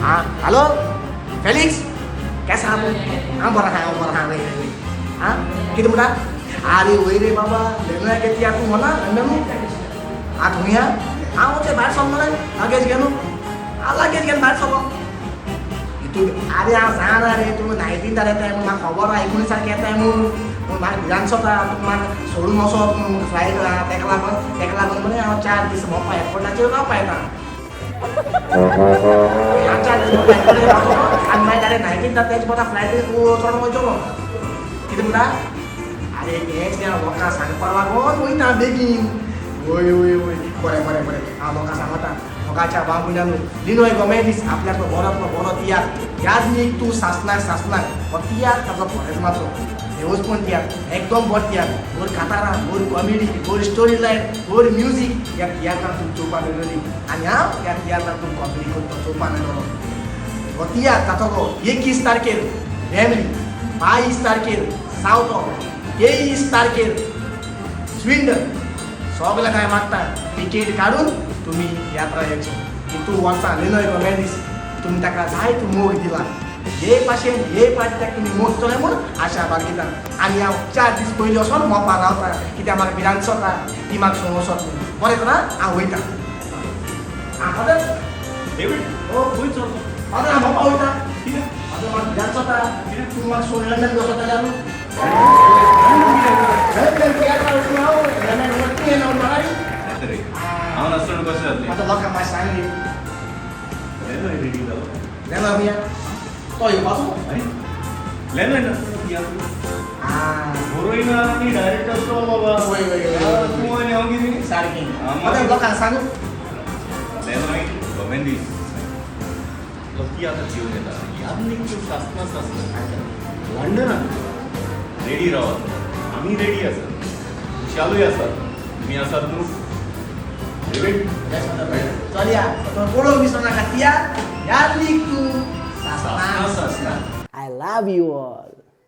हाँ hello Felix कैसा आप हाँ बरं रे हाँ किती म्हणा अरे वय रे बाबा लग्न किती तू म्हणा लग्न आ तुम्ही हाँ होते बाहेर सोड मला लगेच गेलो लगेच गेलो बाहेर सोड तू अरे हा सांगा रे तुम्ही 19 येत आहे मग खबर 19 सारखे येत आहे मग मला विधानसभा तुम्हाला सोडून असो फ्लाईट तेका लागून म्हणे 4 दिवस मोपा एअरपोर्टाचे नाव पाहिजे आणि माझ्या डायरेक्ट 19 त्याची मोठा फ्लाईट सोडून वयचो किती म्हणा अरे हेच घ्या लोकांना सांगपा लागून वयता बेगीन वय वय वय बरें हांव म्हाका सांगता मोगाच्या बाबुल्यान लिनोय गोमेदीस आपल्याक बरो तियात्र याद न्ही तूं सासनाक हो तियात्र ताचो फॉरेजमाचो हेवूच पण तियात्र एकदम बरो तियात्र बरी कातारां बरी कॉमेडी बरी स्टोरी लायन बरी म्युजीक ह्या तियात्रांत तूं चोवपाक मेळटली आनी हांव ह्या तियात्रांत तूं कॉमेडी करता चोवपाक मेळटलो हो तियात्र ताचो 21 तारखेर वेमली 22 तारखेर सावथो 23 तारखेर स्विंडन सगळं काय मागता तिकीट काढून तुम्ही यात्रा यायचो की तू वर्सा लिनोय गोमेदीस तुम्ही ताका जाय तू मोग दिला हे भाशेन हे पार्टी तुम्ही मोग चोय म्हणून आशा बाळगिता आनी हांव 4 दीस पयलीं वचोन मोपा रावता कित्याक म्हाका विधानसभा ती म्हाका सोंग वचोन बरें तर हांव वयता फादर डेविड ओ खंय चलता फादर हांव मोपा वयता कितें फादर म्हाका विधानसभा तूं म्हाका सोंग लंडन वचोन जाल्यार रे हांव नासतना कशें जातलें आता लोकांक मातशें सांगली लेनोय रेडी जालो लेना मिया तो येवपाचो लेनोय नासतना तियात्र आं बरोयना आनी डायरेक्ट आसलो बाबा वय तूं आनी हांव कितें सारकें आं, आता लोकांक सांगू लेनोय गोमेदीस तो तियात्र घेवन येता यादनीक तूं सासना लंडनाक रेडी रावात आमी रेडी आसात विशालूय आसात तुमी आसात न्हू डेविड चलया तो पळोव विसरू नाका तिया याद लीक तू सासना I love you all.